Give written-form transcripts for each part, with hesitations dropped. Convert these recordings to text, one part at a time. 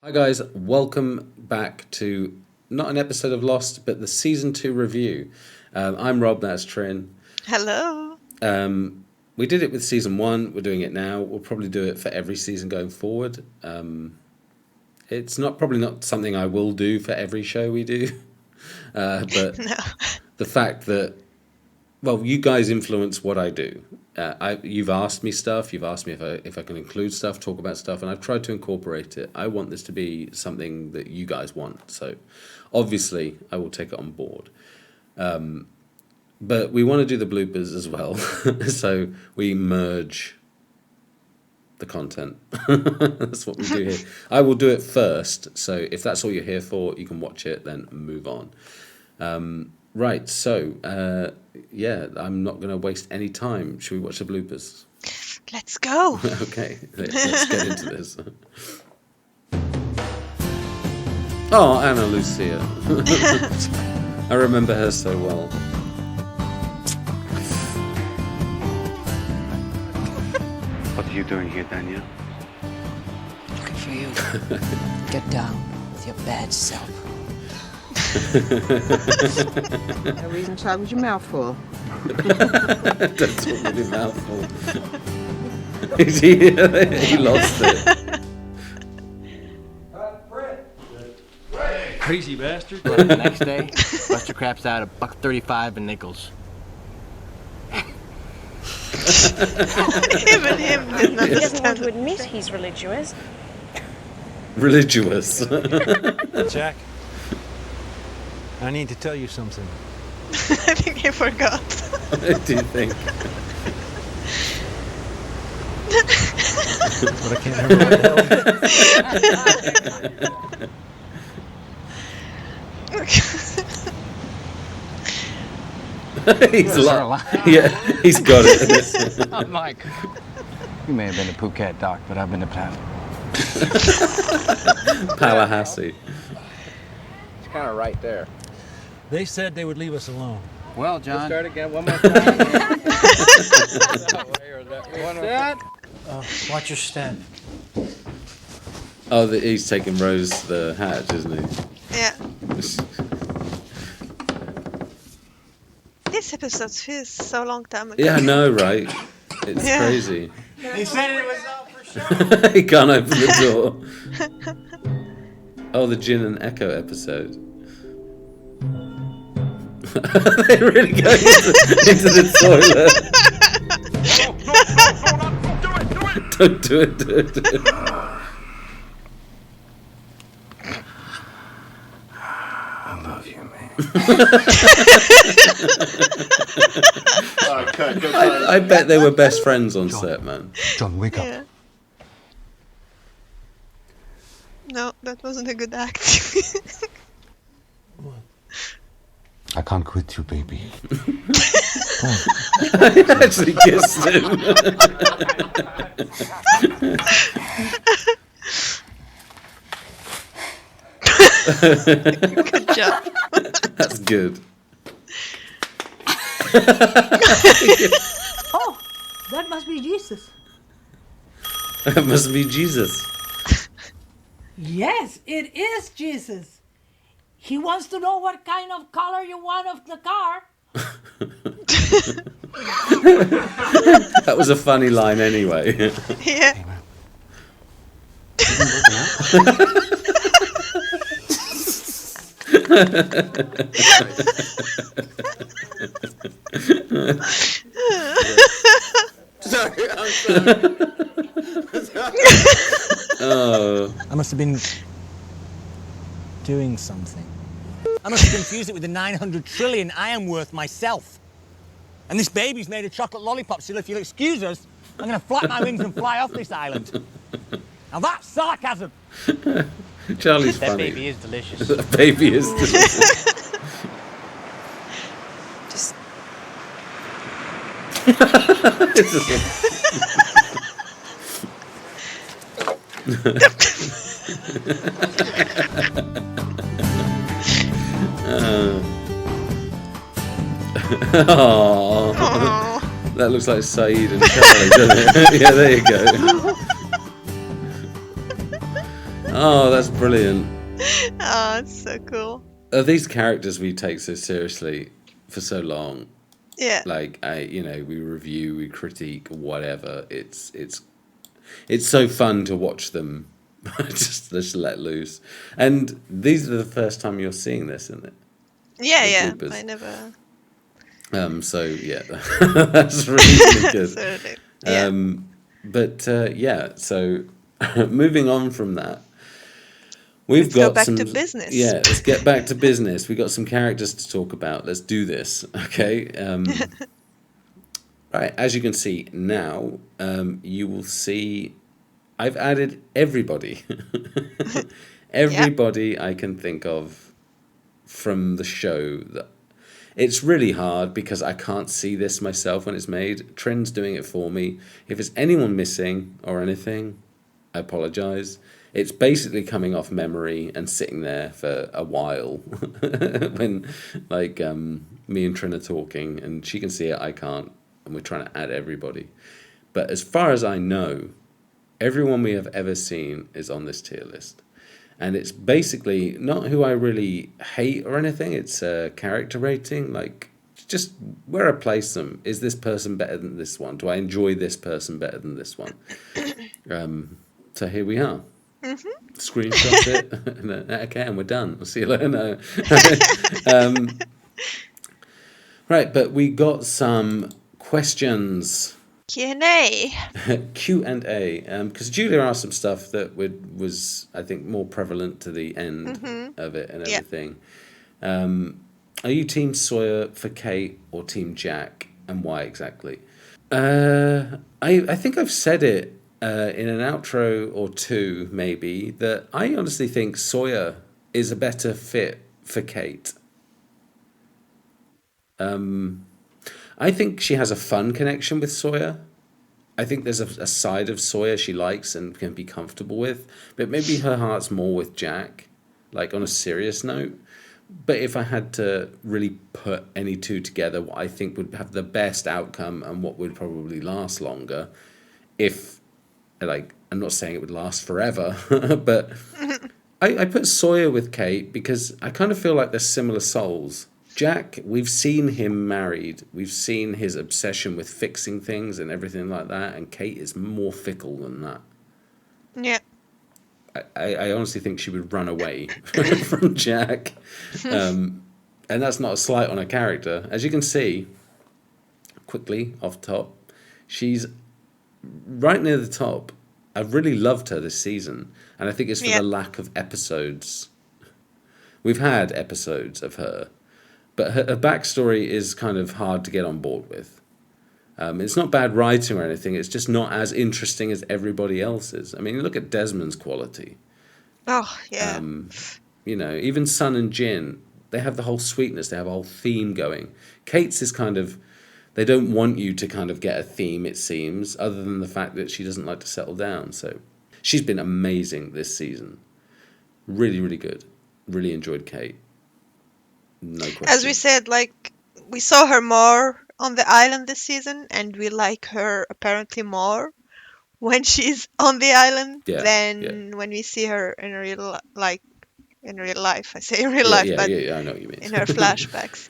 Hi guys, welcome back to not an episode of Lost, but the season 2 review. I'm Rob, that's Trin. Hello. We did it with season 1, we're doing it now. We'll probably do it for every season going forward. It's probably not something I will do for every show we do, but No. the fact that, well, you guys influence what I do. You've asked me stuff. You've asked me if I can include stuff, talk about stuff, and I've tried to incorporate it. I want this to be something that you guys want, so obviously I will take it on board. But we want to do the bloopers as well, so we merge the content. That's what we do here. I will do it first, so if that's all you're here for, you can watch it, then move on. Right, so, yeah, I'm not going to waste any time. Should we watch the bloopers? Let's go. Okay, let's get into this. Oh, Anna Lucia. I remember her so well. What are you doing here, Daniel? Looking for you. Get down with your bad self. No reason to talk with your mouth full. Don't talk with your mouth full. He lost it. Crazy bastard. The next day, Buster craps out $1.35 in nickels. Even him didn't He doesn't want understand. to admit he's religious. Religious. Jack, I need to tell you something. I think he forgot. What do you think? But I can't remember what the hell. He's yeah, he's got it. Oh, Mike. You may have been to Phuket, Doc, but I've been to Tallahassee. It's kind of right there. They said they would leave us alone. Well, John. Start again one more time. Watch your step. Oh, he's taking Rose the hatch, isn't he? Yeah. This episode feels so long time ago. Yeah, I know, right? It's Yeah. crazy. He said it was out for sure. He can't open the door. Oh, the Jin and Echo episode. They really go into the toilet. Don't do it, do it. I love you, man. I bet they were best friends on set, man. John, wake Yeah. No, that wasn't a good act. I can't quit you, baby. I actually kissed him. Good job. That's good. Oh, that must be Jesus. That must be Jesus. Yes, it is Jesus. He wants to know what kind of color you want of the car. That was a funny line anyway. Yeah. Sorry, I'm sorry. Oh. I must have been doing something. I must have confused it with the 900 trillion I am worth myself. And this baby's made of chocolate lollipops, so if you'll excuse us, I'm going to flap my wings and fly off this island. Now that's sarcasm. Charlie's That funny. baby is delicious. That baby is delicious. Just It's just- Oh. Aw. That looks like Saeed and Charlie, doesn't it? Yeah, there you go. Oh, that's brilliant. Oh, it's so cool. These characters we take so seriously for so long. Yeah. Like we review, we critique, whatever. It's so fun to watch them just let loose. And these are the first time you're seeing this, isn't it? Yeah, The yeah. bloopers. I never. So yeah, that's really good. Absolutely. Yeah. So moving on from that, Let's go back to business. Yeah, let's get back to business. We got some characters to talk about. Let's do this, okay? Right, as you can see now, you will see I've added everybody. Everybody I can think of from the show. It's really hard because I can't see this myself when it's made. Trin's doing it for me. If there's anyone missing or anything, I apologize. It's basically coming off memory and sitting there for a while when me and Trin are talking and she can see it, I can't, and we're trying to add everybody. But as far as I know, everyone we have ever seen is on this tier list. And it's basically not who I really hate or anything. It's a character rating, like just where I place them. Is this person better than this one? Do I enjoy this person better than this one? So here we are. Mm-hmm. Screenshot it. Okay, and we're done. I'll see you later. No. Right, but we got some questions. Q&A. Q&A, because Julia asked some stuff that was, I think, more prevalent to the end of it and everything. Are you Team Sawyer for Kate or Team Jack, and why exactly? I think I've said it in an outro or two, maybe, that I honestly think Sawyer is a better fit for Kate. I think she has a fun connection with Sawyer. I think there's a side of Sawyer she likes and can be comfortable with, but maybe her heart's more with Jack, like on a serious note. But if I had to really put any two together, what I think would have the best outcome and what would probably last longer, if, like, I'm not saying it would last forever, but I put Sawyer with Kate because I kind of feel like they're similar souls. Jack, we've seen him married. We've seen his obsession with fixing things and everything like that. And Kate is more fickle than that. Yeah. I honestly think she would run away from Jack. And that's not a slight on her character. As you can see, quickly off top, she's right near the top. I've really loved her this season. And I think it's for the lack of episodes. We've had episodes of her. But her backstory is kind of hard to get on board with. It's not bad writing or anything. It's just not as interesting as everybody else's. I mean, look at Desmond's quality. Oh, yeah. Even Sun and Jin, they have the whole sweetness. They have a whole theme going. Kate's is kind of, they don't want you to kind of get a theme, it seems, other than the fact that she doesn't like to settle down. So she's been amazing this season. Really, really good. Really enjoyed Kate. No question. As we said, we saw her more on the island this season, and we like her apparently more when she's on the island than when we see her in real life. I say in real life, but I know what you mean. in her flashbacks.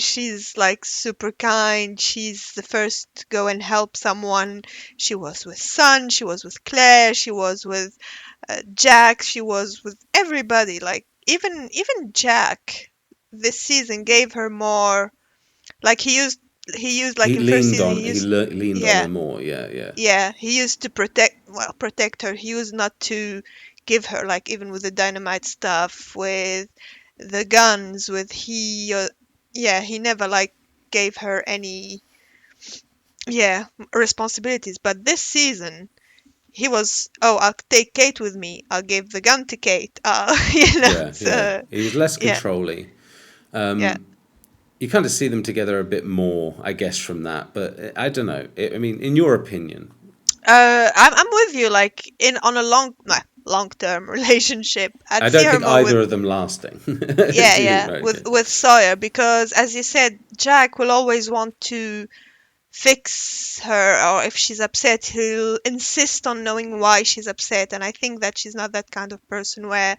She's super kind. She's the first to go and help someone. She was with Sun. She was with Claire. She was with Jack. She was with everybody. Even Jack this season gave her more, he used he in leaned first season on her more. He used to protect her. He used not to give her, even with the dynamite stuff, with the guns, with he never gave her any responsibilities. But this season he was, I'll take Kate with me. I'll give the gun to Kate. He was less controlling. You kind of see them together a bit more, I guess, from that. But I don't know. In your opinion, I'm with you. On a long-term relationship, I don't think either of them lasting. With Sawyer, because as you said, Jack will always want to fix her, or if she's upset, he'll insist on knowing why she's upset. And I think that she's not that kind of person where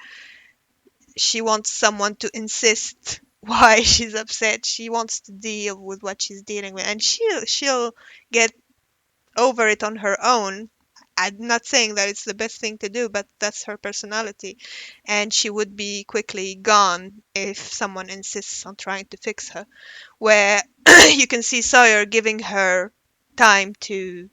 she wants someone to insist why she's upset. She wants to deal with what she's dealing with, and she'll get over it on her own. I'm not saying that it's the best thing to do, but that's her personality. And she would be quickly gone if someone insists on trying to fix her. Where you can see Sawyer giving her time to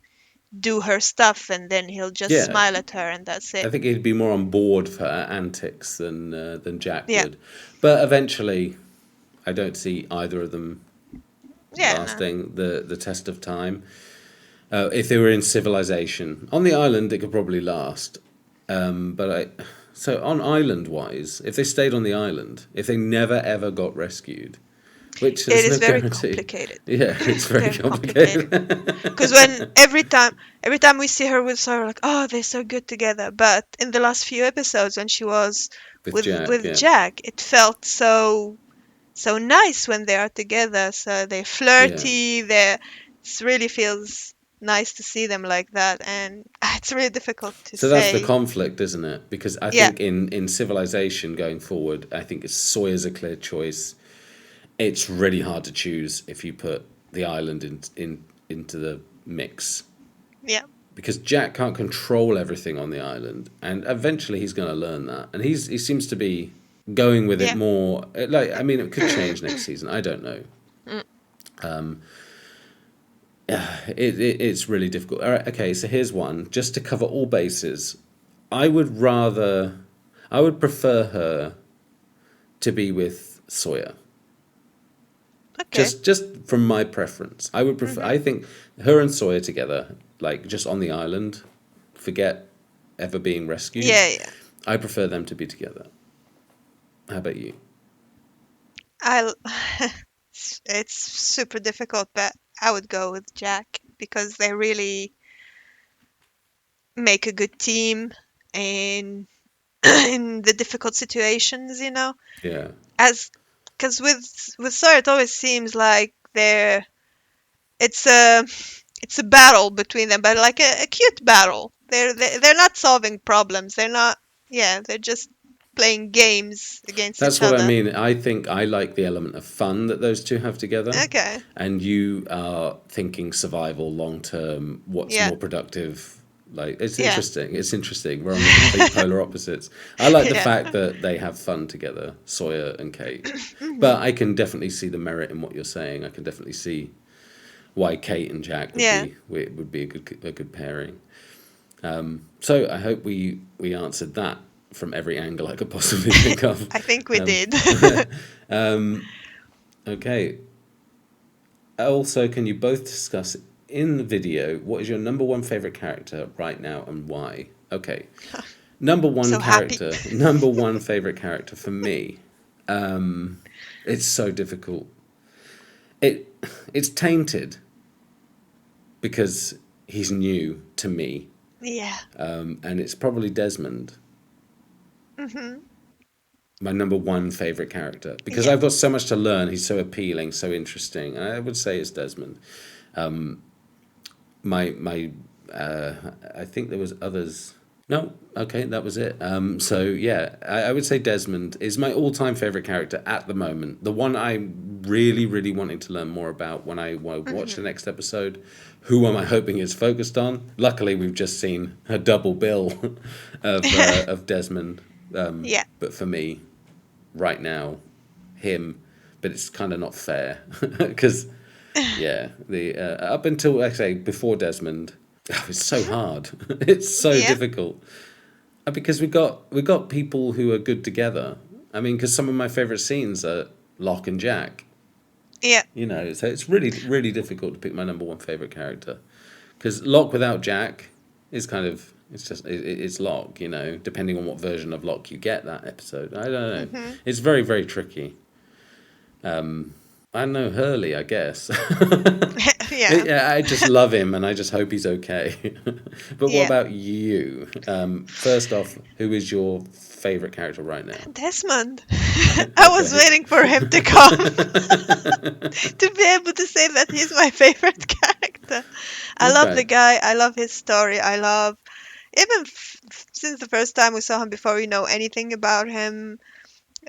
do her stuff, and then he'll just Yeah, smile at her, and that's I it. think he'd be more on board for her antics than Jack Yeah. would. But eventually, I don't see either of them Yeah, no. lasting the test of time. If they were in civilization on the island, it could probably last. So on island wise, if they stayed on the island, if they never ever got rescued, which It is is no very guarantee. complicated. Yeah, it's very complicated. Because when every time we see her with Sawyer, like, oh, they're so good together. But in the last few episodes, when she was With Jack, with yeah. Jack, it felt so nice when they are together. So they're flirty. It really feels nice to see them like that, and it's really difficult to So say. that's the conflict, isn't it? Because I think in civilization going forward, I think Sawyer's a clear choice. It's really hard to choose if you put the island into the mix. Yeah. Because Jack can't control everything on the island, and eventually he's going to learn that. And he seems to be going with it more. Like, I mean, it could change next season. I don't know. It's really difficult. All right, okay, so here's one. Just to cover all bases, I would prefer her to be with Sawyer. Okay. Just from my preference, I would prefer. I think her and Sawyer together, like just on the island, forget ever being rescued. Yeah. I prefer them to be together. How about you? It's super difficult, but I would go with Jack because they really make a good team in in the difficult situations, you know. Yeah. Because with Sawyer, it always seems like it's a battle between them, but like a cute battle. They're not solving problems. They're not. Yeah, they're just playing games against That's each what other. I mean. I think I like the element of fun that those two have together. Okay. And you are thinking survival long term. What's more productive? Like, it's interesting. It's interesting. We're on the complete polar opposites. I like the fact that they have fun together, Sawyer and Kate. But I can definitely see the merit in what you're saying. I can definitely see why Kate and Jack would be a good pairing. So I hope we answered that from every angle I could possibly think of. I think we did. Okay. Also, can you both discuss in the video what is your number one favorite character right now and why? Okay. Number one So character. happy. Number one favorite character for me. It's so difficult. It's tainted because he's new to me. Yeah. And it's probably Desmond. My number one favorite character because I've got so much to learn. He's so appealing, so interesting. And I would say it's Desmond. I think there was others. No, okay, that was it. So yeah, I would say Desmond is my all-time favorite character at the moment. The one I'm really, really wanting to learn more about when I watch the next episode. Who am I hoping is focused on? Luckily, we've just seen a double bill of Desmond. But for me, right now, him. But it's kind of not fair because. Yeah, up until, like I say, before Desmond, it's so hard. It's so difficult because we got people who are good together. I mean, because some of my favorite scenes are Locke and Jack. Yeah. You know, so it's really, really difficult to pick my number one favorite character because Locke without Jack is kind of it's Locke. You know, depending on what version of Locke you get that episode. I don't know. It's very, very tricky. I know Hurley, I guess. Yeah. I just love him, and I just hope he's okay. But what about you? First off, who is your favorite character right now? Desmond. I was waiting for him to come to be able to say that he's my favorite character. I love the Okay. guy. I love his story. I love even since the first time we saw him before we know anything about him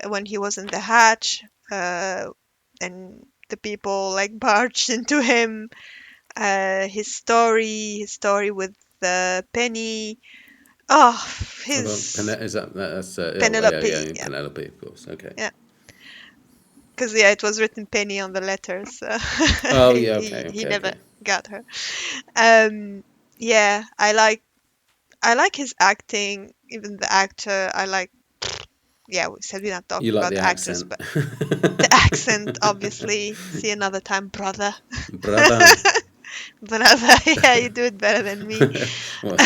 when he was in the hatch, and the people like barged into him. His story with Penny. Oh, Hold on. his Is that's oh yeah, Penelope. yeah, Yeah, Penelope, of course. Okay. yeah. Because yeah, it was written Penny on the letter, so Oh yeah, he okay, he okay, never okay. got her. Um, yeah, I like his acting, even the actor. Yeah, we said we're not You talking like about the the actors, accent. but the accent, obviously. See another time, brother. Brother. Brother, yeah, you do it better than me. Well,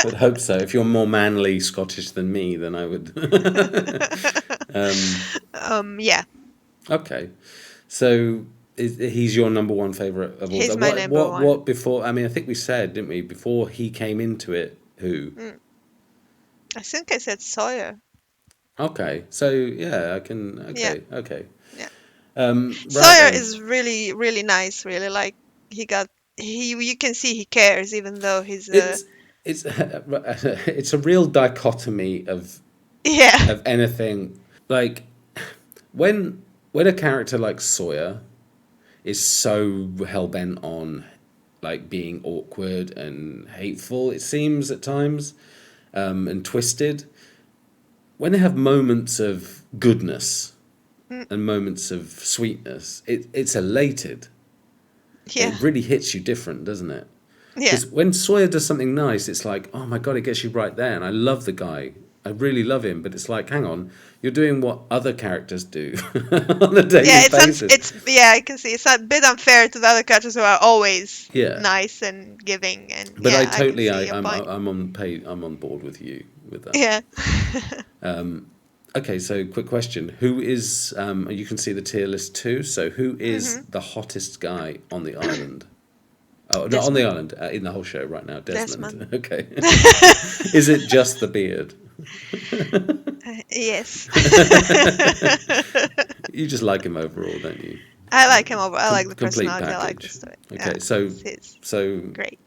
would hope so. If you're more manly Scottish than me, then I would. Yeah, Okay. So he's your number one favorite of all he's time. my number one. What before? I mean, I think we said, didn't we, before he came into it? Who? Mm, I think I said Sawyer. Okay. So yeah, I can. Yeah, Okay. Okay. yeah. Right Sawyer then. is really, really nice. Really, like he got you can see he cares, even though he's It's it's it's a real dichotomy yeah, of anything like when a character like Sawyer is so hell bent on like being awkward and hateful, it seems at times, and twisted. When they have moments of goodness mm, and moments of sweetness, it's elated. yeah, It really hits you different, doesn't it? yeah, Because when Sawyer does something nice, it's like, oh my god, it gets you right there. And I love the guy. I really love him. But it's like, hang on, you're doing what other characters do on a yeah. daily basis. It's yeah. I can see it's a bit unfair to the other characters who are always Yeah. nice and giving, and But I yeah, I can totally, see your point. I'm on board with you with that. Yeah. Okay, so quick question: who is? You can see the tier list too. So who is Hmm. the hottest guy on the island? Oh, not on the Desmond. island, in the whole show right now. Desmond. Desmond. Okay. Is it just the beard? Yes. You just like him overall, don't you? I like him over. I like the Complete personality. I like the package. story. Yeah, Okay, so he's so great.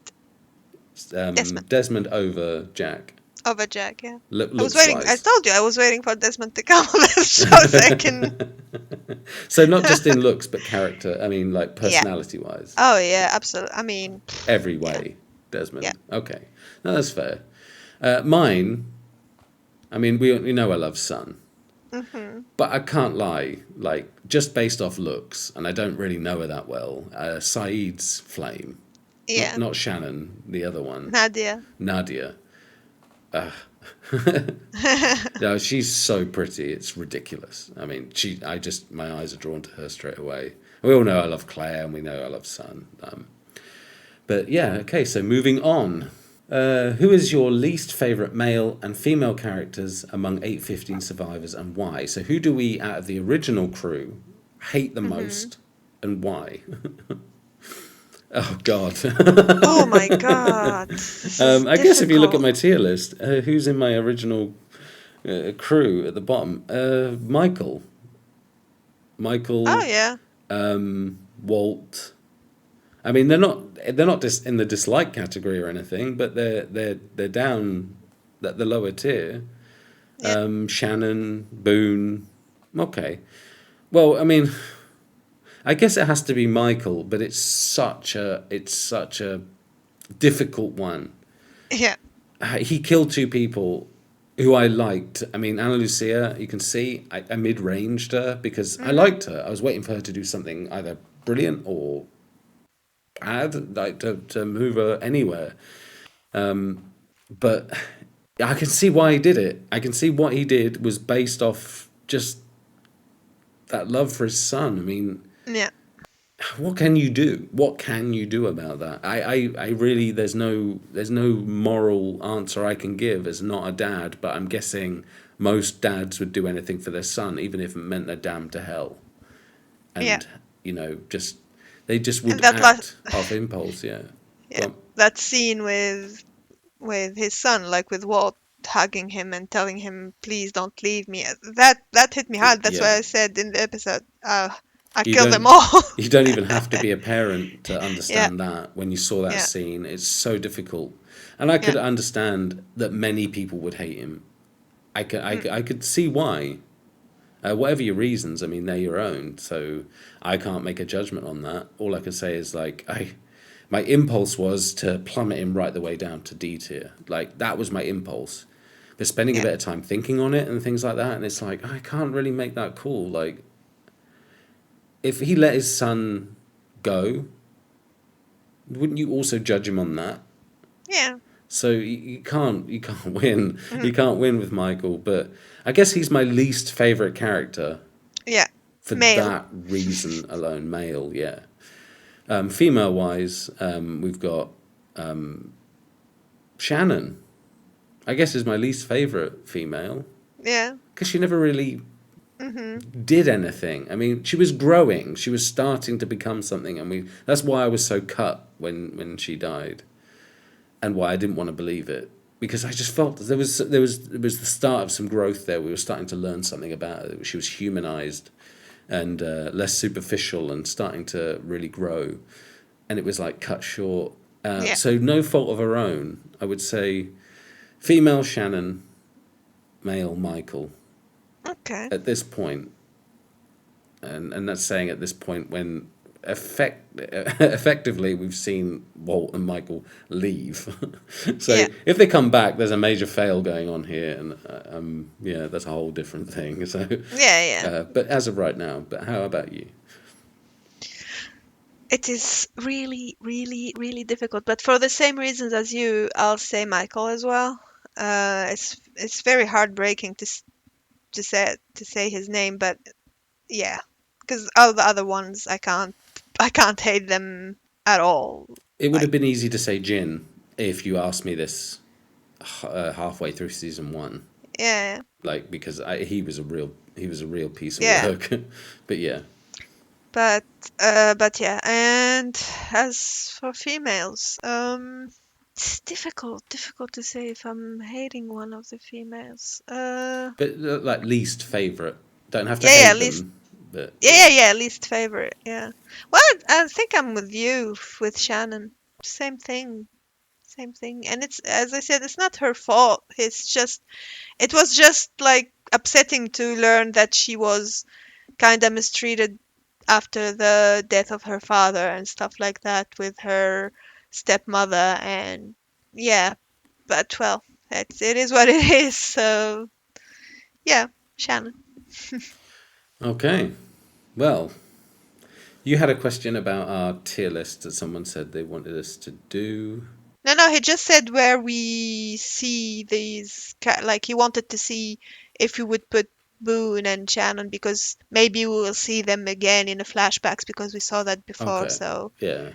Desmond Desmond over Jack. over Jack. Yeah. I was Looks waiting. I wise. told you I was waiting for Desmond to come on the show so I can. So not just in looks, but character. I mean, like Yeah. personality wise, Oh yeah, absolutely. I mean, every yeah, way. Desmond. yeah. Okay, no, that's fair. Mine. I mean, we know I love Sun. Hmm. But I can't lie, like, just based off looks, and I don't really know her that well, Saeed's flame. Yeah. Not Shannon, the other one. Nadia. Nadia. No, she's so pretty, it's ridiculous. I mean, my eyes are drawn to her straight away. We all know I love Claire, and we know I love Sun. But yeah, okay, so moving on. Who is your least favourite male and female characters among 815 survivors and why? So who do we, out of the original crew, hate the most and why? Oh, God. Oh my God. This is I guess if you look at difficult. my tier list, who's in my original crew at the bottom? Michael. Oh yeah. Walt. I mean, they're not just in the dislike category or anything, but they're down at the lower tier. Yeah. Shannon, Boone. Okay. Well, I mean, I guess it has to be Michael, but it's such a difficult one. Yeah. He killed two people who I liked. I mean, Ana Lucia, you can see I mid-ranged her because I liked her. I was waiting for her to do something either brilliant or bad, like to move her anywhere. But I can see why he did it. I can see what he did was based off just that love for his son. I mean, Yeah. what can you do? What can you do about that? I really there's no moral answer I can give as not a dad, but I'm guessing most dads would do anything for their son, even if it meant they're damned to hell. And Yeah. they just And would that last. act off impulse, yeah. Yeah. Well, That scene with his son, like with Walt hugging him and telling him, "Please don't leave me." That hit me hard. That's why yeah. I said in the episode, I You killed them don't all. you don't even have to be a parent to Yeah, understand that when you saw that yeah, scene. It's so difficult. And I yeah. could understand that many people would hate him. I could see why. Whatever your reasons, I mean, they're your own. So I can't make a judgment on that. All I can say is like my impulse was to plummet him right the way down to D tier. Like that was my impulse. But spending a Yeah. bit of time thinking on it and things like that, and it's like I can't really make that call. Like if he let his son go, wouldn't you also judge him on that? Yeah. So you can't win. You can't win with Michael. But I guess he's my least favorite character Yeah. for Male. that reason alone. Male, yeah. Female wise, we've got Shannon. I guess is my least favorite female Yeah. because she never really Mm-hmm. did anything. I mean, she was growing. She was starting to become something, and that's why I was so cut when she died, and why I didn't want to believe it because I just felt there was it was the start of some growth there. We were starting to learn something about her. She was humanized and less superficial and starting to really grow, and it was like cut short. Yeah. So no fault of her own. I would say female Shannon, male Michael Okay. at this point, and that's saying at this point when effectively we've seen Walt and Michael leave. So Yeah. if they come back, there's a major fail going on here, and yeah, that's a whole different thing. So, Yeah. Yeah. but as of right now, but how about you? It is really, really, really difficult. But for the same reasons as you, I'll say Michael as well. It's very heartbreaking to say his name, but yeah, because all the other ones I can't hate them at all. It would have Like been easy to say Jin if you asked me this halfway through season one, yeah, like because he was a real piece of yeah. work. But yeah, But yeah, and as for females, it's difficult to say if I'm hating one of the females. but like least favorite, don't have to Yeah, yeah, hate least, them, but yeah, yeah, yeah, least favorite. Yeah. Well, I think I'm with you with Shannon. Same thing, same thing. And it's as I said, it's not her fault. It was just like upsetting to learn that she was kind of mistreated after the death of her father and stuff like that with her stepmother. And yeah, but well, it is what it is. So yeah, Shannon. okay. Well, you had a question about our tier list that someone said they wanted us to do. No, no, he just said where we see these, like he wanted to see if we would put Boone and Shannon because maybe we will see them again in the flashbacks because we saw that before. Okay. So Yeah.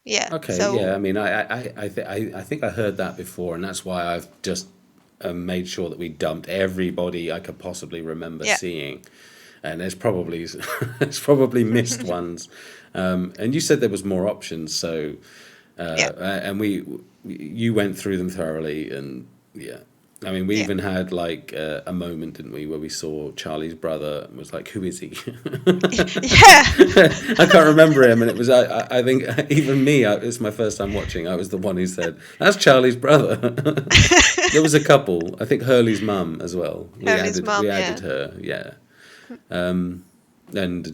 yeah, Okay. Yeah. so I mean, I think I heard that before, and that's why I've just made sure that we dumped everybody I could possibly remember yeah, seeing, and there's probably there's probably missed ones. And you said there was more options, so yeah, and you went through them thoroughly, and yeah. I mean, we yeah, even had like a moment, didn't we, where we saw Charlie's brother and was like, "Who is he?" yeah, I can't remember him, and it was I think even me. It's my first time watching. I was the one who said, "That's Charlie's brother." There was a couple. I think Hurley's mum as well. Hurley's mum, We yeah, added her, yeah, and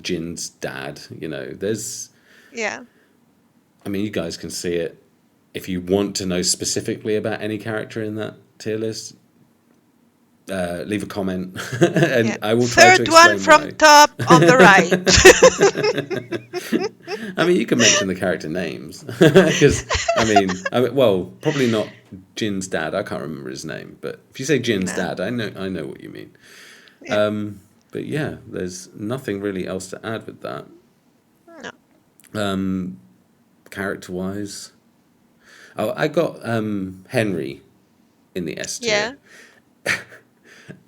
Jin's dad. You know, there's. yeah, I mean, you guys can see it. If you want to know specifically about any character in that tier list, leave a comment, and yeah. I will try to Third one explain from why. top on the right. I mean, you can mention the character names because well, probably not Jin's dad. I can't remember his name, but if you say Jin's No, dad, I know what you mean. yeah, But yeah, there's nothing really else to add with that. no, Character wise, oh, I got Henry in the S tier. yeah,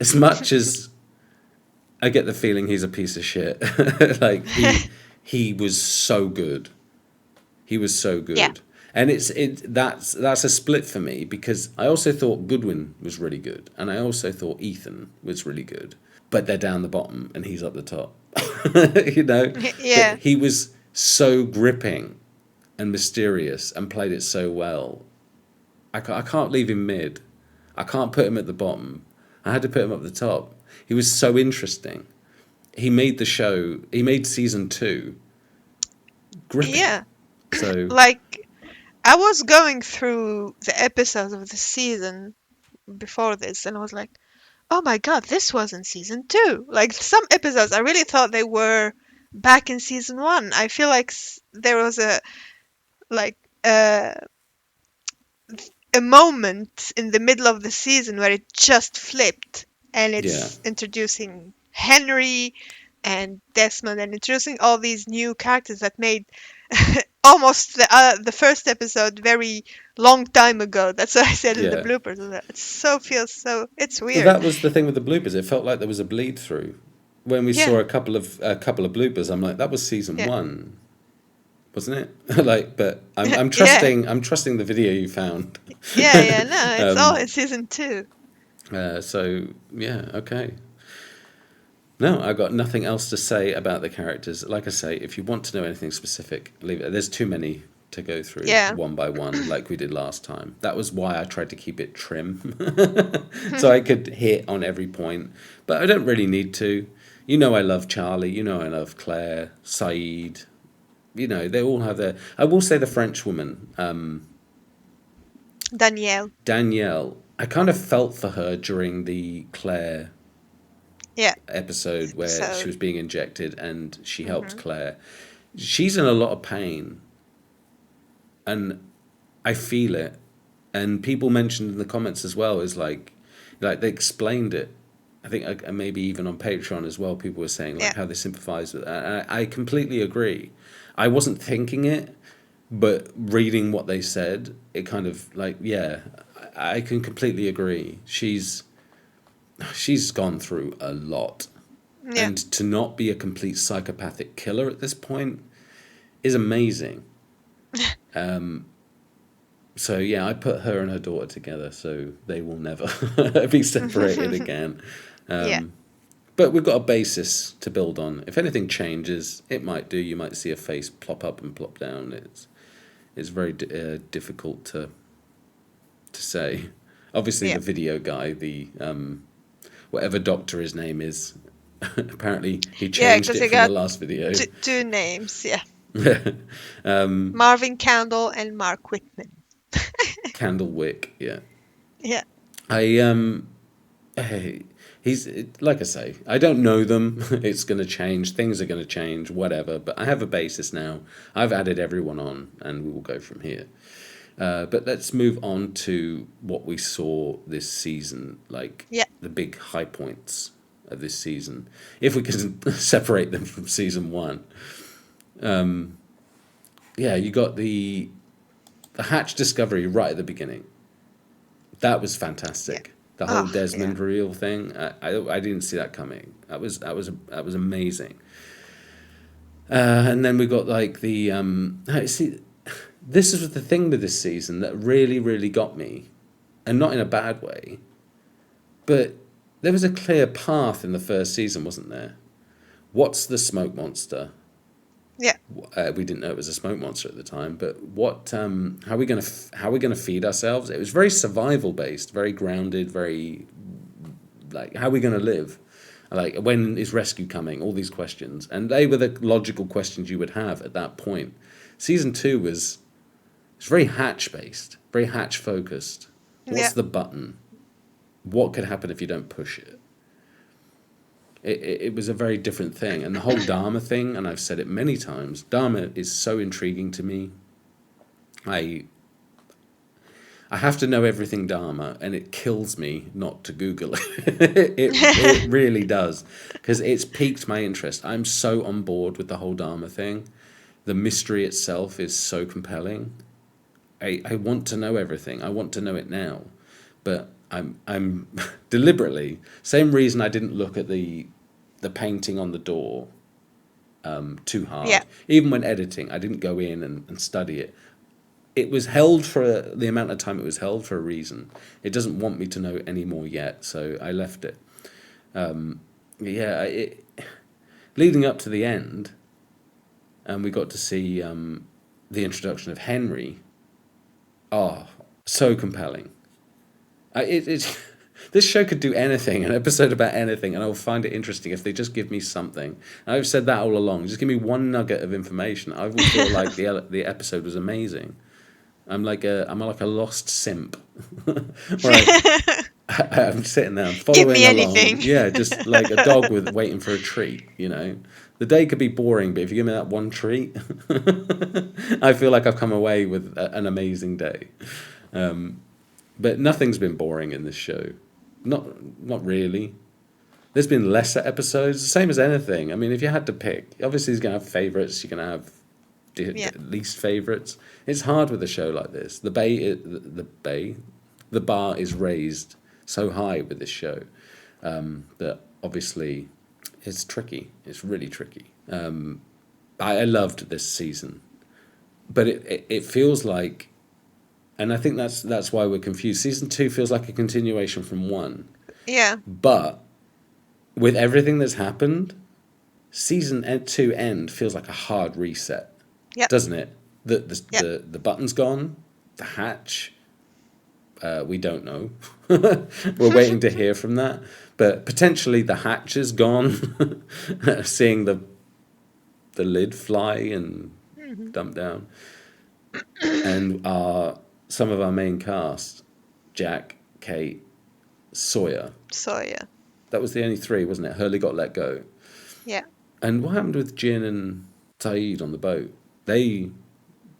As much as I get the feeling he's a piece of shit, like he was so good. He was so yeah, good. And that's a split for me, because I also thought Goodwin was really good, and I also thought Ethan was really good, but they're down the bottom and he's up the top. You know, Yeah. but he was so gripping and mysterious and played it so well. I can't leave him mid. I can't put him at the bottom. I had to put him up the top. He was so interesting. He made the show. He made season 2 gripping. Yeah. So Like, I was going through the episodes of the season before this, and I was like, oh my god, this was in season 2. Like, some episodes, I really thought they were back in season 1. I feel like there was like, uh, a moment in the middle of the season where it just flipped, and yeah, it's introducing Henry and Desmond and introducing all these new characters that made almost the first episode very long time ago. That's what I said in the yeah. bloopers. It so feels so. It's Well, weird. that was the thing with the bloopers. It felt like there was a bleed through. When we saw Yeah, a couple of bloopers, I'm like, that was season yeah, 1, wasn't it? Like, but I'm yeah, trusting the video you found. yeah, yeah. No, it's all um, in season 2. so yeah, okay. No, I got nothing else to say about the characters. Like I say, if you want to know anything specific, leave it. There's too many to go through Yeah. one by one, like we did last time. That was why I tried to keep it trim, so I could hit on every point. But I don't really need to. You know, I love Charlie. You know, I love Claire, Saeed. You know, they all have their. I will say the French woman, Danielle. Danielle. I kind of felt for her during the Claire Yeah. episode where she So. was being injected and she helped Mhm. Claire. She's in a lot of pain, and I feel it. And people mentioned in the comments as well, is like they explained it. I think maybe even on Patreon as well, people were saying like Yeah. how they sympathise with it. I completely agree. I wasn't thinking it, but reading what they said, it kind of like, yeah, I can completely agree. She's gone through a lot. Yeah. And to not be a complete psychopathic killer at this point is amazing. So yeah, I put her and her daughter together, so they will never be separated again. Yeah. But we've got a basis to build on. If anything changes, it might do. You might see a face plop up and plop down. It's very difficult to say. Obviously, Yeah. the video guy, the whatever doctor his name is, apparently he Yeah, changed because it he from the got last video. two names. Yeah. Marvin Candle and Mark Whitman. Candlewick, yeah. Yeah. Hey, he's like I say, I don't know them. It's going to change. Things are going to change. Whatever. But I have a basis now. I've added everyone on, and we will go from here. But let's move on to what we saw this season, like Yeah. the big high points of this season, if we can separate them from season 1. Yeah, you got the Hatch discovery right at the beginning. That was fantastic. Yeah. The whole Oh, Desmond reveal thing, I didn't see that coming. That was amazing. And then we got like the see, this is the thing with this season that really, really got me, and not in a bad way, but there was a clear path in the first season, wasn't there? What's the smoke monster? Yeah. We didn't know it was a smoke monster at the time, but what? How are we gonna feed ourselves? It was very survival based, very grounded, very like how are we gonna live? Like when is rescue coming? All these questions, and they were the logical questions you would have at that point. Season 2 was very Hatch based, very Hatch focused. What's Yeah. the button? What could happen if you don't push it? It was a very different thing. And the whole Dharma thing, and I've said it many times, Dharma is so intriguing to me. I have to know everything Dharma, and it kills me not to Google it. It really does, because it's piqued my interest. I'm so on board with the whole Dharma thing. The mystery itself is so compelling. I want to know everything. I want to know it now. But I'm deliberately, same reason I didn't look at the painting on the door too hard. Yeah. Even when editing, I didn't go in and study it. it was held for the amount of time it was held for a reason. It doesn't want me to know any more yet, so I left it. Leading up to the end, and we got to see the introduction of Henry. Oh, so compelling. This show could do anything, an episode about anything, and I'll find it interesting if they just give me something. And I've said that all along. Just give me one nugget of information. I will feel like the episode was amazing. I'm like a lost simp. I'm sitting there, I'm following Give me along. anything. Yeah, just like a dog waiting for a treat. You know, the day could be boring, but if you give me that one treat, I feel like I've come away with an amazing day. But nothing's been boring in this show. Not really. There's been lesser episodes, the same as anything. I mean, if you had to pick, obviously you're going to have favourites, you're going to have least favourites. It's hard with a show like this. The bar is raised so high with this show that obviously it's tricky. It's really tricky. I loved this season, but it feels like, and I think that's why we're confused. Season 2 feels like a continuation from 1. Yeah. But with everything that's happened, season 2 end feels like a hard reset. Yep. Doesn't it? The button's gone, the hatch, we don't know. We're waiting to hear from that. But potentially the hatch is gone. Seeing the lid fly and dump down. And some of our main cast, Jack, Kate, Sawyer. That was the only 3, wasn't it? Hurley got let go. Yeah. And what happened with Jin and Saeed on the boat?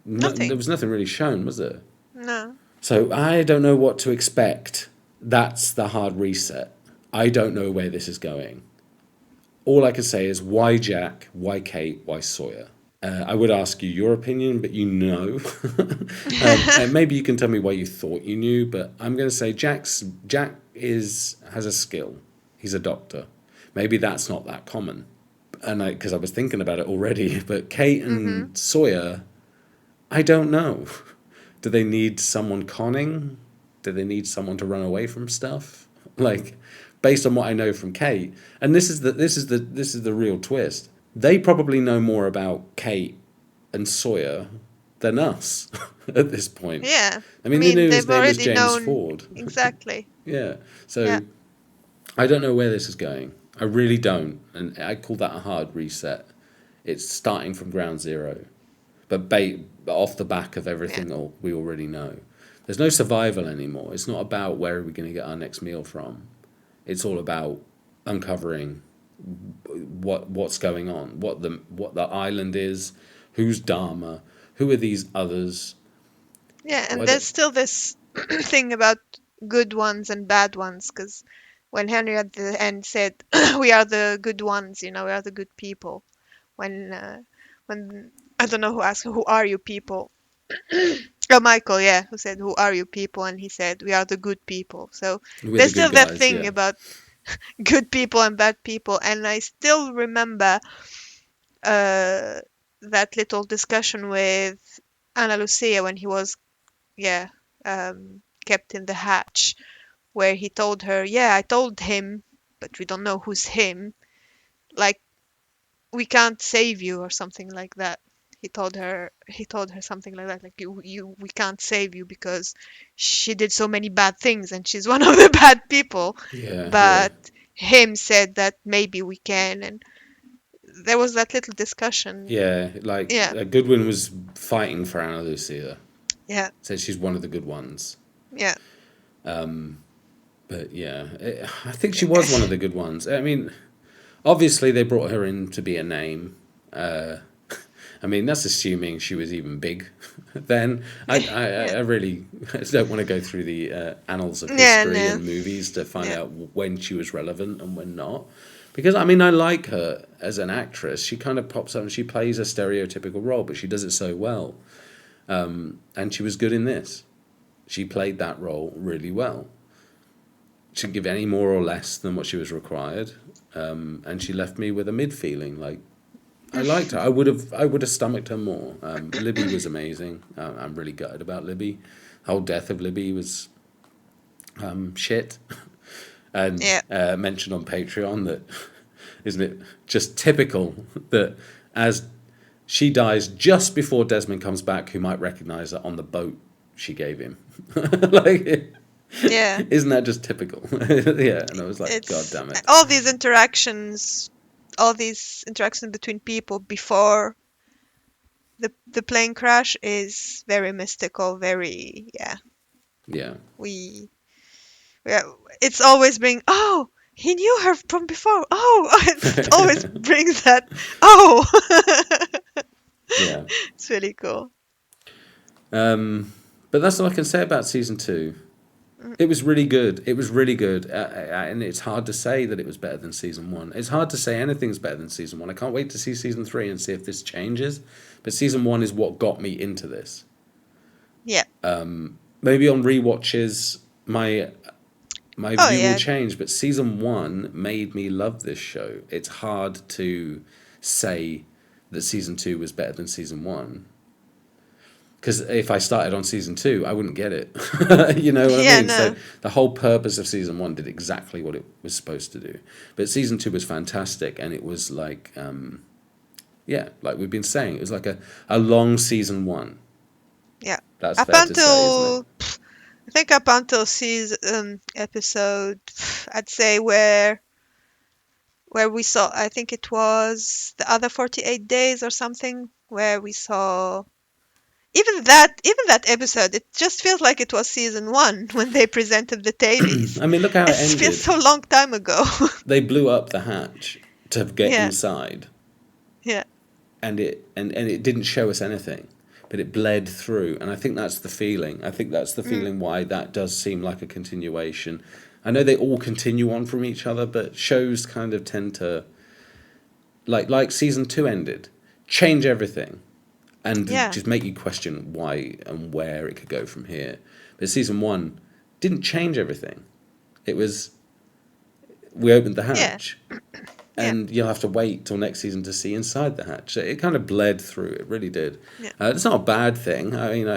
Nothing. There was nothing really shown, was there? No. So I don't know what to expect. That's the hard reset. I don't know where this is going. All I can say is why Jack, why Kate, why Sawyer? I would ask you your opinion, but you know. And maybe you can tell me why you thought you knew, but I'm going to say Jack has a skill. He's a doctor. Maybe that's not that common. And because I was thinking about it already, but Kate and Sawyer, I don't know. Do they need someone conning? Do they need someone to run away from stuff? Like, based on what I know from Kate, and this is the real twist. They probably know more about Kate and Sawyer than us at this point. Yeah. I mean they knew his they've name was already James known Ford. Exactly. Yeah. So I don't know where this is going. I really don't. And I call that a hard reset. It's starting from ground zero. But off the back of everything we already know. There's no survival anymore. It's not about where are we going to get our next meal from. It's all about uncovering what's going on, what the island is, who's Dharma, who are these others. Yeah, and there's still this thing about good ones and bad ones, because when Henry at the end said, "We are the good ones," we are the good people. When I don't know who asked, "Who are you people?" Oh, Michael, who said, "Who are you people?" And he said, "We are the good people." So there's still that thing about good people and bad people, and I still remember that little discussion with Ana Lucia when he was kept in the hatch, where he told her, I told him, but we don't know who's him, like, we can't save you, or something like that. He told her something like that, like, we can't save you because she did so many bad things and she's one of the bad people. But him said that maybe we can, and there was that little discussion. Goodwin was fighting for Ana Lucia. Said she's one of the good ones. But I think she was one of the good ones. I mean, obviously they brought her in to be a name. I mean, that's assuming she was even big then. I really don't want to go through the annals of history and movies to find out when she was relevant and when not. Because, I mean, I like her as an actress. She kind of pops up and she plays a stereotypical role, but she does it so well. And she was good in this. She played that role really well. She didn't give any more or less than what she was required. And she left me with a mid feeling, like, I liked her. I would have stomached her more. Libby was amazing. I'm really gutted about Libby. The whole death of Libby was shit. And Yeah. mentioned on Patreon that, isn't it just typical that as she dies just before Desmond comes back, who might recognise her on the boat she gave him. Like, Yeah. isn't that just typical? Yeah, and I was like, God It's damn it. all these interactions between people before the plane crash is very mystical, very, yeah. Yeah. We Yeah, it's always bring, oh, he knew her from before. Oh, it always brings that. Oh, Yeah. it's really cool. But that's all I can say about season 2. It was really good. It was really good. And it's hard to say that it was better than season 1. It's hard to say anything's better than season 1. I can't wait to see season 3 and see if this changes. But season 1 is what got me into this. Yeah. Maybe on rewatches, my Oh, view will yeah. change. But season 1 made me love this show. It's hard to say that season 2 was better than season 1. Because if I started on season 2, I wouldn't get it. You know what I Yeah, mean? So no. the whole purpose of season 1 did exactly what it was supposed to do. But season 2 was fantastic, and it was like, like we've been saying, it was like a long season 1. Yeah. That's Up fair to say, isn't until, it? I think up until season episode, I'd say where we saw, I think it was the other 48 days or something, where we saw even that episode, it just feels like it was season 1 when they presented the Tavies. I mean, look how it It feels ended. so long time ago. They blew up the hatch to get Yeah. inside, Yeah. and it didn't show us anything, but it bled through, and I think that's the feeling. I think that's the feeling why that does seem like a continuation. I know they all continue on from each other, but shows kind of tend to, like season 2 ended, change everything, and Yeah. just make you question why and where it could go from here. But season 1 didn't change everything. It was, we opened the hatch, and you'll have to wait till next season to see inside the hatch. So it kind of bled through. It really did. Yeah. It's not a bad thing. I mean,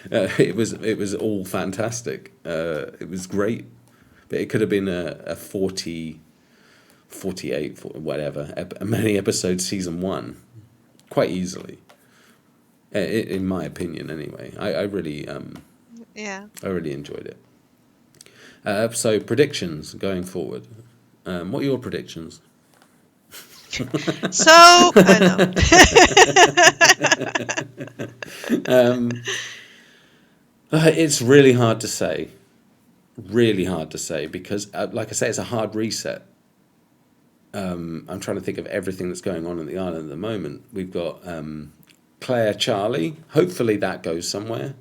it was all fantastic. It was great, but it could have been a 40, 48, whatever, many episode season 1, quite easily. In my opinion, anyway. I really Yeah. I really enjoyed it. So predictions going forward. What are your predictions? So, I know. It's really hard to say. Really hard to say because, like I say, it's a hard reset. I'm trying to think of everything that's going on in the island at the moment. We've got Claire, Charlie. Hopefully that goes somewhere.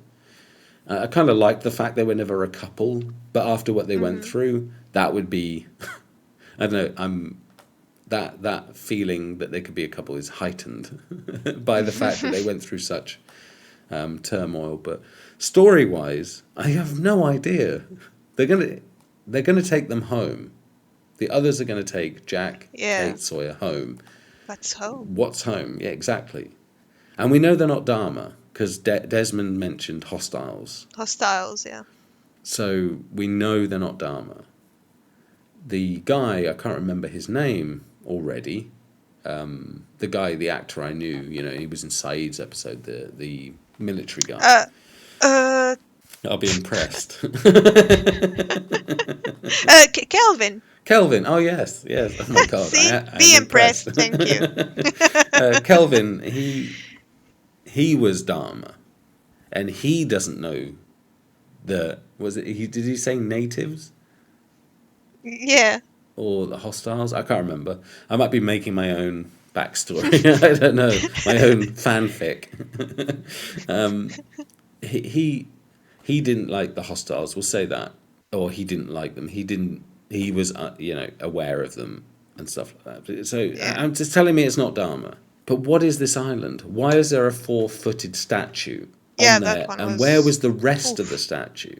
I kind of liked the fact they were never a couple, but after what they went through, that would be, I don't know, that feeling that they could be a couple is heightened by the fact that they went through such turmoil. But story-wise, I have no idea. They're gonna take them home. The others are going to take Jack, Yeah. Kate, Sawyer home. That's home. What's home? Yeah, exactly. And we know they're not Dharma because Desmond mentioned hostiles. Hostiles, yeah. So we know they're not Dharma. The guy, I can't remember his name already. The guy, the actor I knew, he was in Saeed's episode, the military guy. I'll be impressed. Kelvin. Kelvin, oh yes. Oh my God. See? I Be am impressed. Thank you. Kelvin, he was Dharma, and he doesn't know did he say natives Yeah. or the hostiles? I can't remember. I might be making my own backstory. I don't know, my own fanfic. He didn't like the hostiles. We'll say that, or he didn't like them. He was aware of them and stuff like that. So I'm just telling me it's not Dharma. But what is this island? Why is there a 4-footed statue on there? And where was the rest of the statue?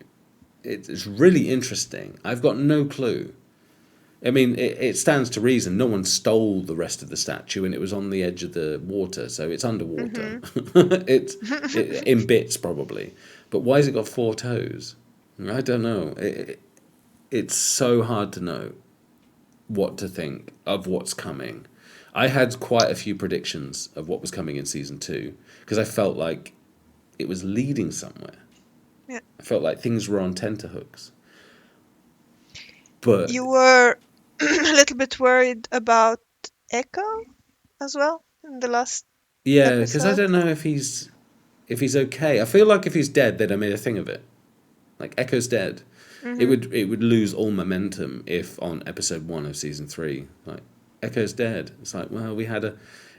It's really interesting. I've got no clue. I mean, it stands to reason. No one stole the rest of the statue, and it was on the edge of the water, so it's underwater. In bits probably. But why has it got 4 toes? I don't know. It's so hard to know what to think of what's coming. I had quite a few predictions of what was coming in season 2 because I felt like it was leading somewhere. Yeah. I felt like things were on tenterhooks. But You were a little bit worried about Echo as well in the last yeah, because I episode. don't know if he's okay. I feel like if he's dead, they'd have made a thing of it. Like Echo's dead. It would lose all momentum if on episode 1 of season 3, like Echo's dead. It's like, well, we had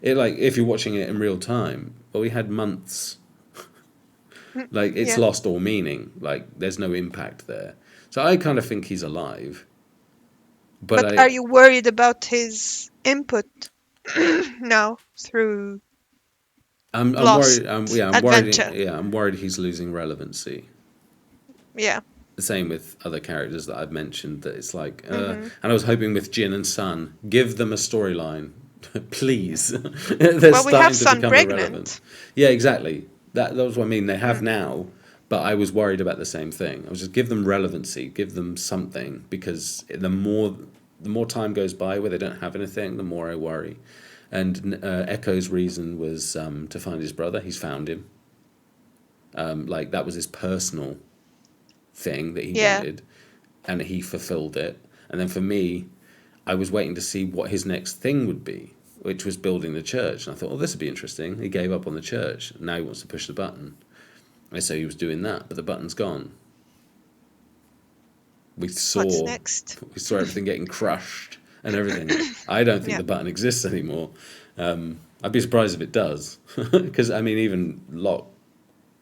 like if you're watching it in real time, well, we had months. Like it's Yeah. lost all meaning. Like there's no impact there. So I kind of think he's alive. But are you worried about his input now through I'm Lost worried. I'm worried. Adventure? Yeah, I'm worried he's losing relevancy. Yeah. The same with other characters that I've mentioned. That it's like, and I was hoping with Jin and Sun, give them a storyline, please. They're Well, we have starting to Sun become pregnant. irrelevant. Yeah, exactly. That was what I mean. They have now, but I was worried about the same thing. I was just give them relevancy, give them something, because the more time goes by where they don't have anything, the more I worry. And Echo's reason was to find his brother. He's found him. Like that was his personal thing that he Yeah. wanted, and he fulfilled it. And then for me, I was waiting to see what his next thing would be, which was building the church. And I thought, oh, this would be interesting. He gave up on the church. Now he wants to push the button. And so he was doing that, but the button's gone. What's next? We saw everything getting crushed and everything. I don't think Yeah. the button exists anymore. I'd be surprised if it does, because I mean, even Locke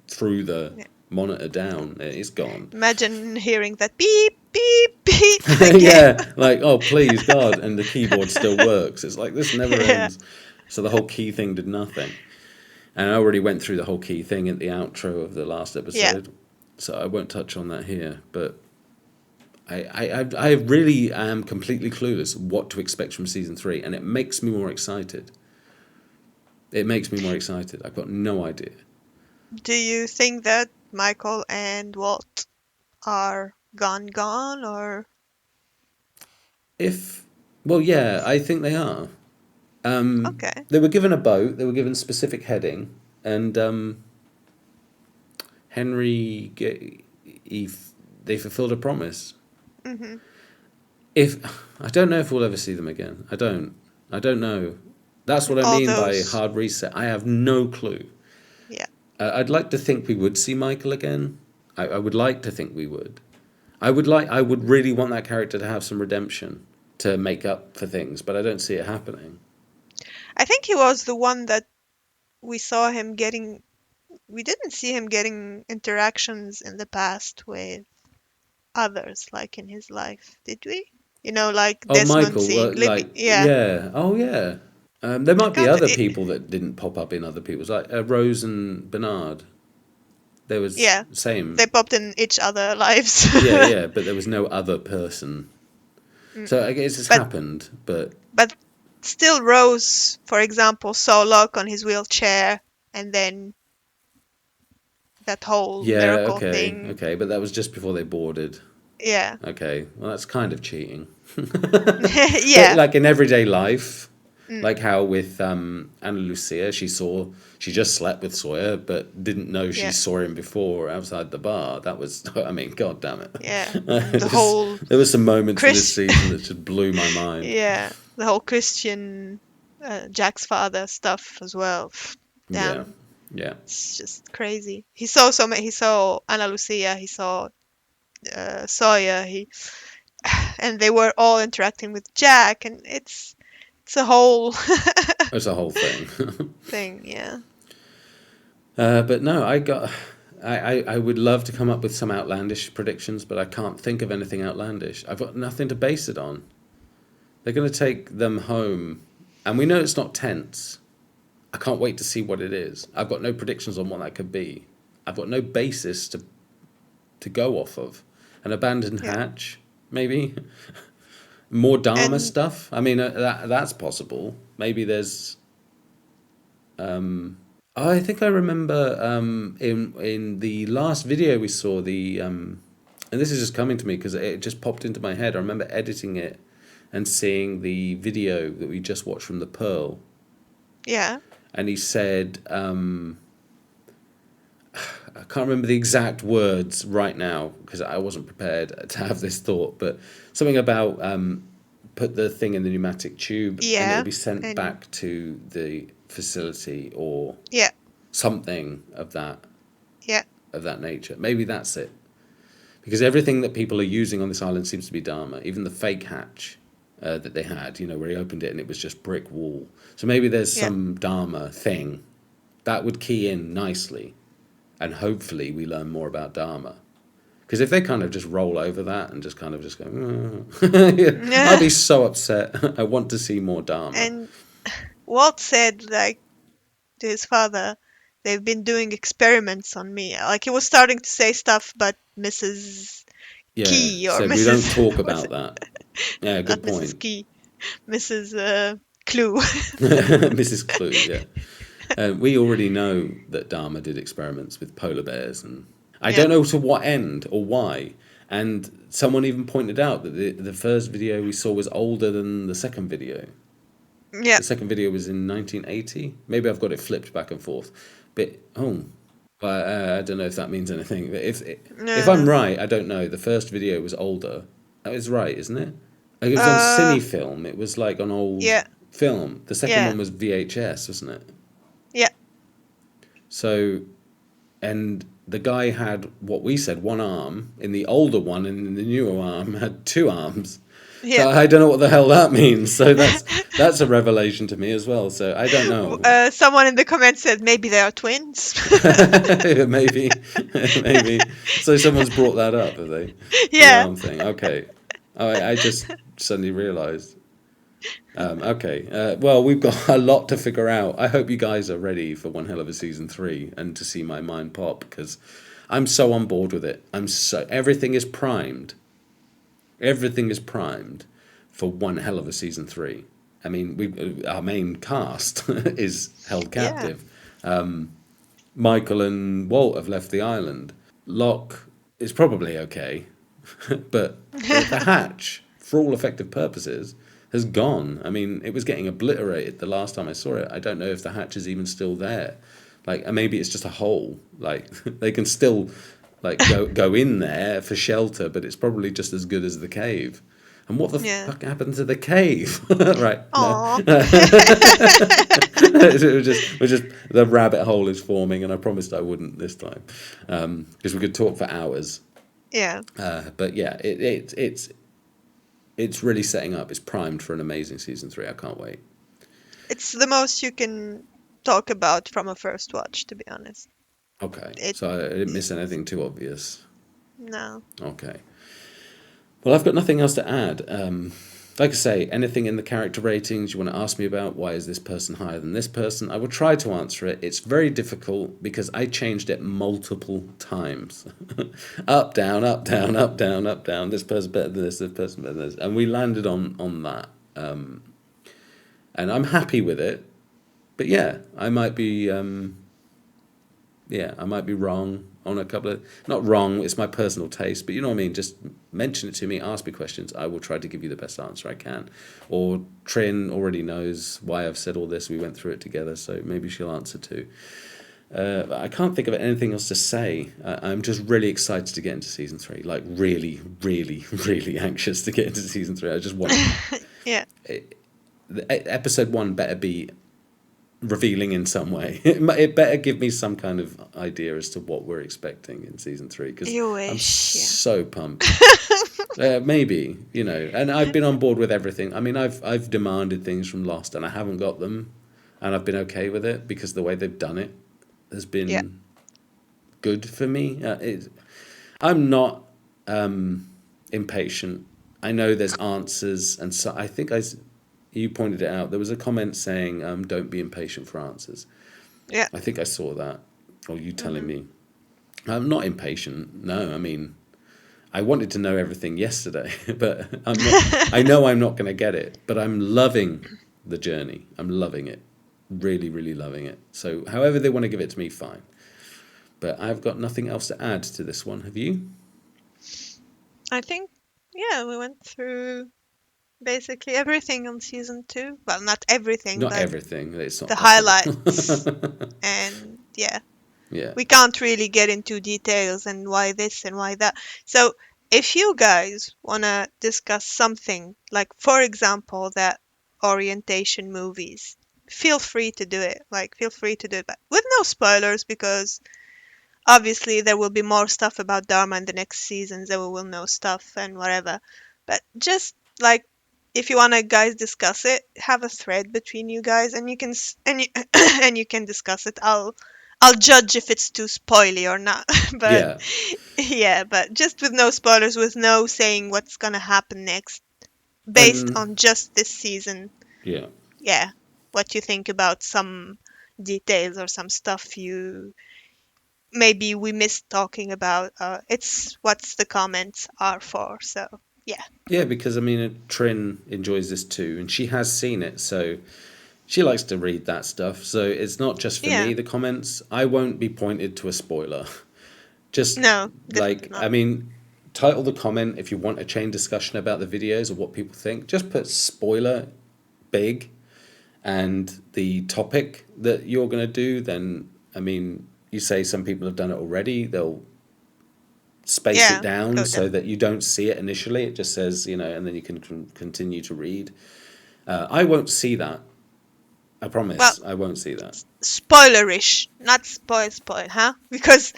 threw the monitor down, it's gone. Imagine hearing that beep, beep, beep again. Yeah, like, oh, please, God, and the keyboard still works. It's like, this never Yeah. ends. So the whole key thing did nothing. And I already went through the whole key thing at the outro of the last episode, so I won't touch on that here. But I really am completely clueless what to expect from season 3, and it makes me more excited. I've got no idea. Do you think that Michael and Walt are gone, or Well, yeah, I think they are. okay? They were given a boat. They were given specific heading, and Henry, they fulfilled a promise. If I don't know if we'll ever see them again. I don't know. That's what I All mean by those- hard reset. I have no clue. Yeah. I'd like to think we would see Michael again. I would like to think we would. I would really want that character to have some redemption to make up for things, but I don't see it happening. I think he was the one that we saw him getting. We didn't see him getting interactions in the past with others, like in his life, did we? You know, like Oh, Desmond Michael, seeing Libby. like, Yeah. yeah. Oh, yeah. There might be can't- other it- people that didn't pop up in other people's, like Rose and Bernard. There was Yeah. same. They popped in each other lives. Yeah, but there was no other person. So I guess it's But- happened, but But still, Rose, for example, saw Locke on his wheelchair, and then that whole yeah, miracle okay, thing. okay. But that was just before they boarded. Yeah. Okay, well that's kind of cheating. Yeah. But like in everyday life, like how with Anna Lucia, she just slept with Sawyer, but didn't know she Yeah. saw him before outside the bar. That was, I mean, God damn it. Yeah. There The was- whole there was some moments in this Chris- season that just blew my mind. yeah, the whole Christian Jack's father stuff as well. Damn, Yeah. it's just crazy. He saw so many. He saw Ana Lucia. He saw Sawyer. And they were all interacting with Jack, and it's a whole It's a whole thing. thing. Yeah. But no, I would love to come up with some outlandish predictions, but I can't think of anything outlandish. I've got nothing to base it on. They're going to take them home, and we know it's not tense. I can't wait to see what it is. I've got no predictions on what that could be. I've got no basis to go off of. An abandoned hatch, maybe. More Dharma And stuff. I mean, that's possible. Maybe there's. I think I remember in the last video we saw and this is just coming to me because it just popped into my head. I remember editing it and seeing the video that we just watched from the Pearl, yeah, and he said, I can't remember the exact words right now because I wasn't prepared to have this thought, but something about put the thing in the pneumatic tube and it'll yeah, be sent and back to the facility or yeah, something yeah, of that nature. Maybe that's it. Because everything that people are using on this island seems to be Dharma. Even the fake hatch that they had, where he opened it and it was just brick wall. So maybe there's yeah. some Dharma thing that would key in nicely, and hopefully we learn more about Dharma. Because if they kind of just roll over that and just kind of just go, I'll be so upset. I want to see more Dharma. And Walt said, like, to his father, they've been doing experiments on me. Like, he was starting to say stuff, but Mrs. Yeah, Key or said we don't Mrs. talk was it? about that. Yeah, Not good Mrs. point. Key, Mrs. Clue. Mrs. Clue, yeah. We already know that Dharma did experiments with polar bears, and I Yeah, don't know to what end or why. And someone even pointed out that the first video we saw was older than the second video. yeah. The second video was in 1980. Maybe I've got it flipped back and forth. But I don't know if that means anything. But if No, I'm no. right, I don't know. The first video was older. That is right, isn't it? Like it was on Uh, cine film. It was like on old yeah, film. The second yeah, one was VHS, wasn't it? yeah, So, and the guy had what we said one arm in the older one, and in the newer arm had two arms. yeah. So I don't know what the hell that means. So that's a revelation to me as well. So I don't know. Someone in the comments said maybe they are twins. Maybe, maybe. So someone's brought that up, have they? The Yeah. arm thing. Okay. I just suddenly realised. Okay. Well, we've got a lot to figure out. I hope you guys are ready for One Hell of a Season 3 and to see my mind pop because I'm so on board with it. Everything is primed. Everything is primed for One Hell of a Season 3. I mean, our main cast is held Yeah. captive. Michael and Walt have left the island. Locke is probably okay, but the hatch, for all effective purposes, has gone. I mean, it was getting obliterated the last time I saw it. I don't know if the hatch is even still there. Like, maybe it's just a hole. Like, they can still like go in there for shelter, but it's probably just as good as the cave. And what the Yeah. fuck happened to the cave? Right. No. Aw. It was just the rabbit hole is forming, and I promised I wouldn't this time, because we could talk for hours. Yeah. But yeah, it's really setting up. It's primed for an amazing season 3. I can't wait. It's the most you can talk about from a first watch, to be honest. Okay, so I didn't miss anything too obvious. No. Okay. Well, I've got nothing else to add. Like I say, anything in the character ratings you want to ask me about, why is this person higher than this person, I will try to answer it. It's very difficult because I changed it multiple times. Up, down, up, down, up, down, up, down. This person better than this person better than this. And we landed on that. And I'm happy with it. But yeah, I might be wrong on a couple of, not wrong, it's my personal taste, but you know what I mean, just mention it to me, ask me questions, I will try to give you the best answer I can. Or Trin already knows why I've said all this, we went through it together, so maybe she'll answer too. I can't think of anything else to say. I'm just really excited to get into season 3, like really, really, really anxious to get into season 3. I just want Yeah. episode 1 better be revealing in some way. It better give me some kind of idea as to what we're expecting in season 3 because You I'm wish, yeah. so pumped. Maybe, and I've been on board with everything. I mean, I've demanded things from Lost and I haven't got them, and I've been okay with it because the way they've done it has been good for me. I'm not impatient. I know there's answers, and so I think you pointed it out. There was a comment saying, "Don't be impatient for answers." Yeah. I think I saw that, or you telling me. I'm not impatient. No, I mean, I wanted to know everything yesterday, but I know I'm not going to get it. But I'm loving the journey. I'm loving it, really, really loving it. So, however they want to give it to me, fine. But I've got nothing else to add to this one. Have you? I think, yeah, we went through basically everything on season 2. Well, not everything, Not but everything. It's not the possible. highlights. And yeah, Yeah. we can't really get into details and why this and why that. So if you guys want to discuss something, like for example, that orientation movies, feel free to do it. Like, feel free to do it, but with no spoilers, because obviously there will be more stuff about Dharma in the next seasons, and we will know stuff and whatever. But just like, if you want to guys discuss it, have a thread between you guys, and you can and you and you can discuss it. I'll judge if it's too spoily or not. But Yeah. yeah, but just with no spoilers, with no saying what's gonna happen next, based And on just this season. yeah. Yeah, what you think about some details or some stuff you maybe we missed talking about. It's what's the comments are for. So yeah, Yeah, because I mean, Trin enjoys this too, and she has seen it, so she likes to read that stuff. So it's not just for yeah, me, the comments. I won't be pointed to a spoiler. Just no, definitely like, not. I mean, title the comment if you want a chain discussion about the videos or what people think. Just put spoiler big and the topic that you're going to do. Then, I mean, you say some people have done it already, they'll space it Yeah, down go so down. that you don't see it initially. It just says, and then you can continue to read. I won't see that. I Well, promise, I won't see that. spoilerish, not spoil, huh? Because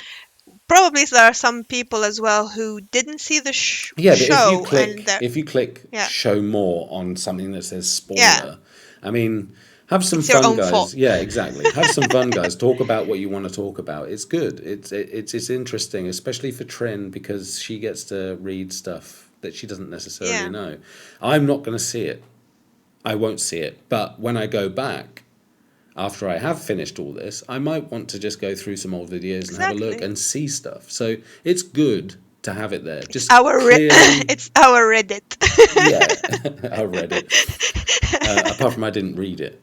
probably there are some people as well who didn't see the Yeah, but show, and they're if you click yeah, show more on something that says yeah, spoiler, I mean, have some it's your fun, own fault. guys. Yeah, exactly. Have some fun, guys. Talk about what you want to talk about. It's good. It's interesting, especially for Trin, because she gets to read stuff that she doesn't necessarily Yeah, know. I'm not going to see it. I won't see it. But when I go back, after I have finished all this, I might want to just go through some old videos and have a look exactly. and see stuff. So it's good to have it there. It's Just our clearly, it's our Reddit. yeah, I read it. Apart from I didn't read it.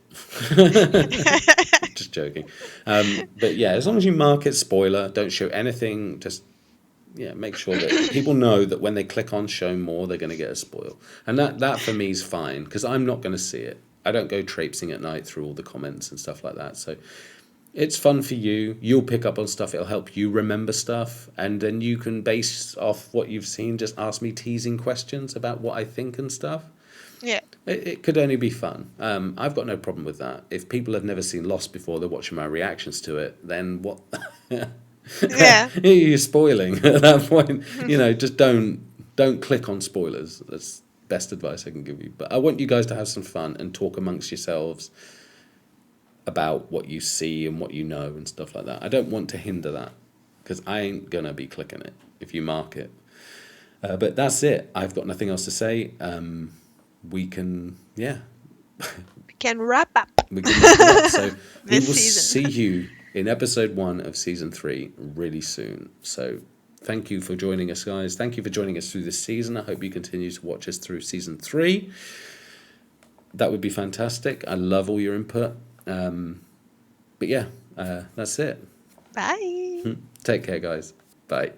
Just joking. But yeah, as long as you mark it spoiler, don't show anything, just make sure that people know that when they click on show more, they're going to get a spoil. And that for me is fine, because I'm not going to see it. I don't go traipsing at night through all the comments and stuff like that. So it's fun for you. You'll pick up on stuff. It'll help you remember stuff. And then you can, base off what you've seen, just ask me teasing questions about what I think and stuff. Yeah, It could only be fun. I've got no problem with that. If people have never seen Lost before, they're watching my reactions to it, then what? yeah, You're spoiling at that point. Just don't click on spoilers. That's best advice I can give you. But I want you guys to have some fun and talk amongst yourselves about what you see and what you know and stuff like that. I don't want to hinder that, because I ain't gonna be clicking it if you mark it. But that's it. I've got nothing else to say. We can, we can wrap up we can wrap it up. So we this will season. see you in episode 1 of season 3 really soon. So thank you for joining us, guys. Thank you for joining us through this season. I hope you continue to watch us through season 3. That would be fantastic. I love all your input. But yeah, that's it. Bye. Take care, guys. Bye.